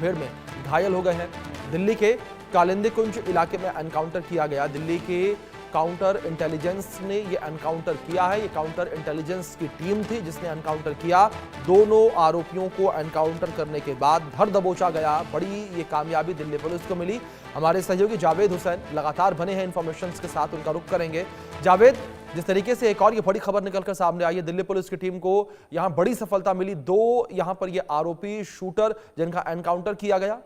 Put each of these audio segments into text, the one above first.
मुठभेड़ में घायल हो गए हैं। दिल्ली के कालिंदी कुंज इलाके में एनकाउंटर किया गया। दिल्ली के काउंटर इंटेलिजेंस ने ये एनकाउंटर किया है। ये काउंटर इंटेलिजेंस की टीम थी जिसने एनकाउंटर किया। दोनों आरोपियों को एनकाउंटर करने के बाद धर दबोचा गया। बड़ी ये कामयाबी दिल्ली पुलिस को मिली। हमारे सहयोगी जावेद हुसैन लगातार बने हैं इंफॉर्मेशंस के साथ, उनका रुख करेंगे। जावेद, जिस तरीके से एक और ये बड़ी खबर निकलकर सामने आई है, दिल्ली पुलिस की टीम को यहां बड़ी सफलता मिली। 2 यहां पर ये आरोपी शूटर जिनका एनकाउंटर किया गया।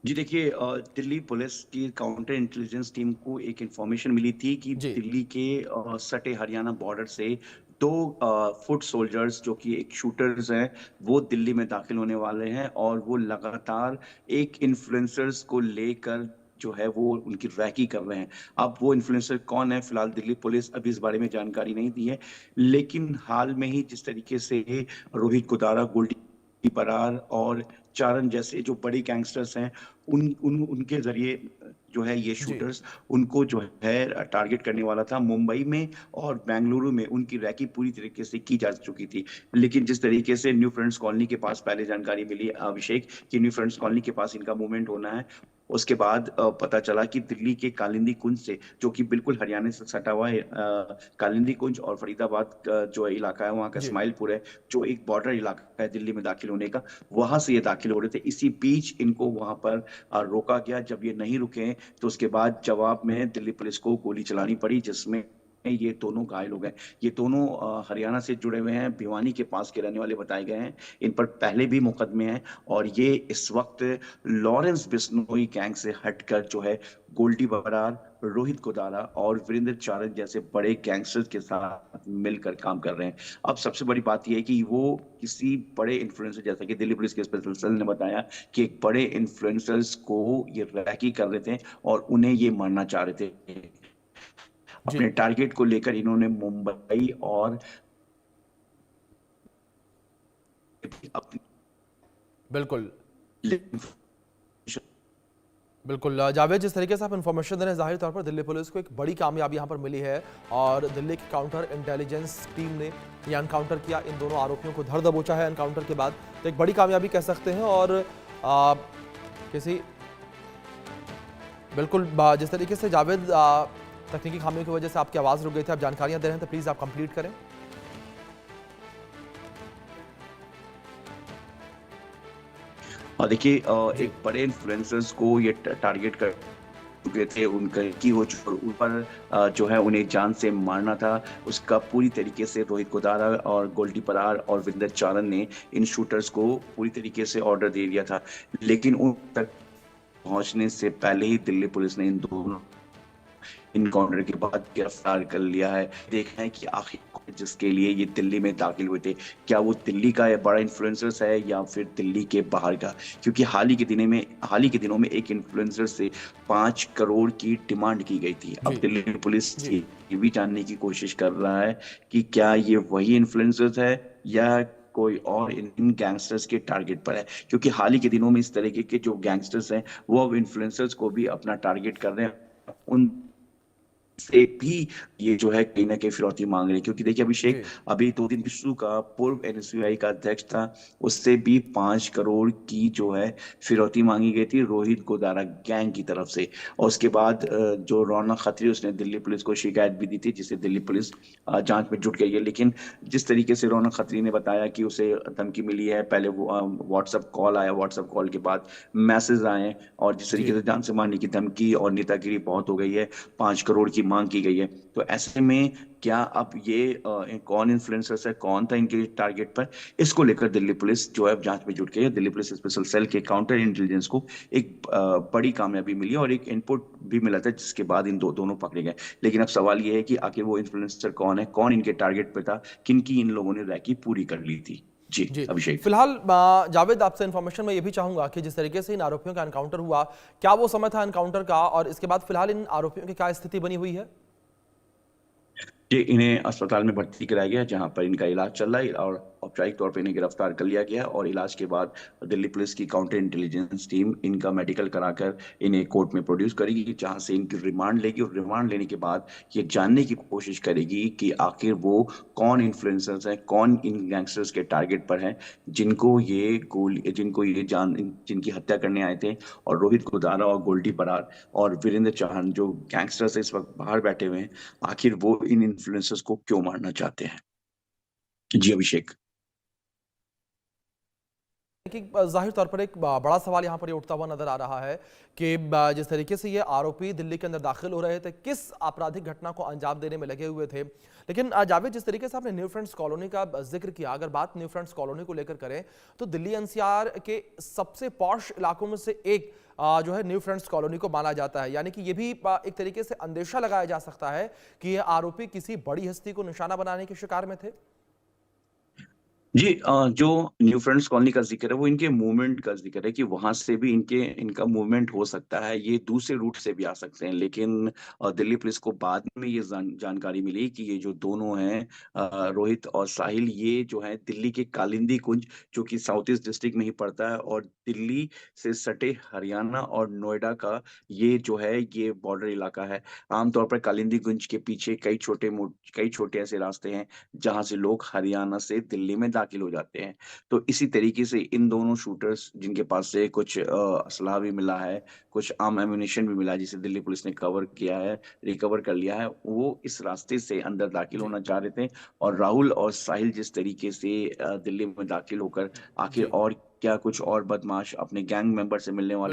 जी देखिए, दिल्ली पुलिस की काउंटर इंटेलिजेंस टीम को एक इंफॉर्मेशन मिली थी कि जी दिल्ली के सटे हरियाणा बॉर्डर से 2 फुट सोल्जर्स जो कि एक शूटर्स हैं, वो दिल्ली में दाखिल होने वाले हैं और वो लगातार एक इन्फ्लुएंसर्स को लेकर जो है वो उनकी रैकी कर रहे हैं। अब वो इन्फ्लुएंसर कौन है, फिलहाल दिल्ली पुलिस अभी इस बारे में जानकारी नहीं दी है, लेकिन हाल में ही जिस तरीके से रोहित कुदारा, गोल्डी बरार और चारण जैसे जो बड़े गैंगस्टर्स हैं, उनके जरिए जो है ये जी शूटर्स उनको जो है टारगेट करने वाला था। मुंबई में और बेंगलुरु में उनकी रैकी पूरी तरीके से की जा चुकी थी, लेकिन जिस तरीके से न्यू फ्रेंड्स कॉलोनी के पास पहले जानकारी मिली अभिषेक कि न्यू फ्रेंड्स कॉलोनी के पास इनका मूवमेंट होना है, उसके बाद पता चला कि दिल्ली के कालिंदी कुंज से, जो कि बिल्कुल हरियाणा से सटा हुआ है, कालिंदी कुंज और फरीदाबाद का जो इलाका है वहाँ का जी स्माइलपुर है, जो एक बॉर्डर इलाका है दिल्ली में दाखिल होने का, वहां से ये दाखिल हो रहे थे। इसी बीच इनको वहां पर रोका गया। जब ये नहीं रुके तो उसके बाद जवाब में दिल्ली पुलिस को गोली चलानी पड़ी, जिसमें ये दोनों घायल हो गए। ये दोनों हरियाणा से जुड़े हुए हैं, भिवानी के पास के रहने वाले बताए गए हैं। इन पर पहले भी मुकदमे हैं और ये इस वक्त लॉरेंस बिश्नोई गैंग से हटकर जो है गोल्डी बरार, रोहित गोदारा और वीरेंद्र चारण जैसे बड़े गैंगस्टर्स के साथ मिलकर काम कर रहे हैं। अब सबसे बड़ी बात यह है कि वो किसी बड़े इन्फ्लुएंसर, जैसा कि दिल्ली पुलिस के स्पेशल सेल ने बताया कि एक बड़े इन्फ्लुएंसर्स को ये रैकी कर रहे थे और उन्हें ये मारना चाह रहे थे। जी अपने टारगेट को लेकर इन्होंने मुंबई और अपनी बिल्कुल बिल्कुल जावेद, जिस तरीके से आप इन्फॉर्मेशन दे रहे हैं, जाहिर तौर पर दिल्ली पुलिस को एक बड़ी कामयाबी यहां पर मिली है और दिल्ली की काउंटर इंटेलिजेंस टीम ने यह एनकाउंटर किया। इन दोनों आरोपियों को धर दबोचा है एनकाउंटर के बाद, तो एक बड़ी कामयाबी कह सकते हैं। और किसी बिल्कुल जिस तरीके से जावेद तकनीकी खामियों की वजह से आपकी आवाज़ रुक गई थी, आप जानकारियां दे रहे हैं तो प्लीज़ आप कंप्लीट करें। और देखिए, एक बड़े इन्फ्लुएंसर्स को ये टारगेट कर चुके थे, उनका की हो चुका, उन पर जो है उन्हें जान से मारना था। उसका पूरी तरीके से रोहित गोदारा और गोल्डी बरार और विंदर चारण ने इन शूटर्स को पूरी तरीके से ऑर्डर दे दिया था, लेकिन उन तक पहुंचने से पहले ही दिल्ली पुलिस ने इन दोनों इनकाउंटर के बाद गिरफ्तार कर लिया है। देखना है कि आखिर जिसके लिए ये दिल्ली में दाखिल हुए थे, क्या वो दिल्ली का बड़ा इन्फ्लुएंसर्स है या फिर दिल्ली के बाहर का, क्योंकि हाल ही के दिनों में एक इन्फ्लुएंसर से 5 करोड़ की डिमांड की गई थी। अब जी दिल्ली पुलिस जी ये भी जानने की कोशिश कर रहा है कि क्या ये वही इन्फ्लुएंसर्स है या कोई और इन गैंगस्टर्स के टारगेट पर है, क्योंकि हाल ही के दिनों में इस तरीके के जो गैंगस्टर्स हैं वो अब इन्फ्लुएंसर्स को भी अपना टारगेट कर रहे हैं। उन से भी ये जो है कहीं ना कहीं फिरौती मांग रहे हैं, क्योंकि देखिए अभिषेक, जी अभी 2 दिन विश्व का पूर्व एनएसयूआई का अध्यक्ष था, उससे भी 5 करोड़ की जो है फिरौती मांगी गई थी रोहित गोदारा गैंग की तरफ से। और उसके बाद जो रौनक खत्री, उसने दिल्ली पुलिस को शिकायत भी दी थी, जिसे दिल्ली पुलिस जांच में जुट गई है। लेकिन जिस तरीके से रौनक खत्री ने बताया कि उसे धमकी मिली है, पहले वो व्हाट्सएप कॉल आया, व्हाट्सएप कॉल के बाद मैसेज आए, और जिस तरीके जी से जान से मारने की धमकी और नेतागिरी बहुत हो गई है, 5 करोड़ की मांग की गई है। तो ऐसे में क्या अब ये कौन इन्फ्लुएंसर्स है, कौन था इनके टारगेट पर, इसको लेकर दिल्ली पुलिस जो है जांच में जुट गई है। दिल्ली पुलिस स्पेशल सेल के काउंटर इंटेलिजेंस को एक बड़ी कामयाबी मिली और एक इनपुट भी मिला था, जिसके बाद इन दोनों पकड़े गए। लेकिन अब सवाल ये है कि आखिर वो इन्फ्लुएंसर कौन है, कौन इनके टारगेट पे था, किनकी इन लोगों ने रैकी पूरी कर ली थी। जी जी अभिषेक। फिलहाल जावेद, आपसे इन्फॉर्मेशन मैं ये भी चाहूंगा कि जिस तरीके से इन आरोपियों का एनकाउंटर हुआ, क्या वो समय था एनकाउंटर का, और इसके बाद फिलहाल इन आरोपियों की क्या स्थिति बनी हुई है? जी, इन्हें अस्पताल में भर्ती कराया गया, जहां पर इनका इलाज चल रहा है, औपचारिक तौर पर इन्हें गिरफ्तार कर लिया गया और इलाज के बाद दिल्ली पुलिस की काउंटर इंटेलिजेंस टीम इनका मेडिकल कराकर इन्हें कोर्ट में प्रोड्यूस करेगी, जहां से इनकी रिमांड लेगी और रिमांड लेने के बाद ये जानने की कोशिश करेगी कि आखिर वो कौन इन्फ्लुएंसर्स हैं, कौन इन गैंगस्टर्स के टारगेट पर हैं, जिनको ये जान जिनकी हत्या करने आए थे। और रोहित गुदारा और गोल्डी बरार और वीरेंद्र चौहान जो गैंगस्टर्स इस वक्त बाहर बैठे हुए हैं, आखिर वो इन इन्फ्लुएंसर्स को क्यों मारना चाहते हैं। जी अभिषेक। कि जाहिर तौर पर एक बड़ा सवाल यहाँ पर ये उठता हुआ नजर आ रहा है कि जिस तरीके से ये आरोपी दिल्ली के अंदर दाखिल हो रहे थे, किस आपराधिक घटना को अंजाम देने में लगे हुए थे। लेकिन जावेद, जिस तरीके से आपने न्यू फ्रेंड्स कॉलोनी का जिक्र किया, अगर बात न्यू फ्रेंड्स कॉलोनी को लेकर करें तो दिल्ली एनसीआर के सबसे पॉश इलाकों में से एक जो है न्यू फ्रेंड्स कॉलोनी को माना जाता है। यानी कि ये भी एक तरीके से अंदेशा लगाया जा सकता है कि ये आरोपी किसी बड़ी हस्ती को निशाना बनाने के शिकार में थे। जी, जो न्यू फ्रेंड्स कॉलोनी का जिक्र है वो इनके मूवमेंट का जिक्र है कि वहां से भी इनका मूवमेंट हो सकता है, ये दूसरे रूट से भी आ सकते हैं। लेकिन दिल्ली पुलिस को बाद में ये जानकारी मिली कि ये जो दोनों हैं, रोहित और साहिल, ये जो है दिल्ली के कालिंदी कुंज, जो कि साउथ ईस्ट डिस्ट्रिक्ट में ही पड़ता है और दिल्ली से सटे हरियाणा और नोएडा का ये जो है ये बॉर्डर इलाका है। आमतौर पर कालिंदी कुंज के पीछे कई छोटे ऐसे रास्ते हैं जहां से लोग हरियाणा से दिल्ली में दाखिल हो जाते हैं। तो इसी तरीके से इन दोनों शूटर्स, जिनके पास से कुछ असलाह भी मिला है, कुछ आम एम्यूनिशन भी मिला है, जिसे दिल्ली पुलिस ने रिकवर कर लिया है, वो इस रास्ते से अंदर दाखिल जी होना चाह रहे थे। और राहुल और साहिल जिस तरीके से दिल्ली में दाखिल होकर आखिर जी। और क्या कुछ और बदमाश अपने गैंग मेंबर से मिलने वाले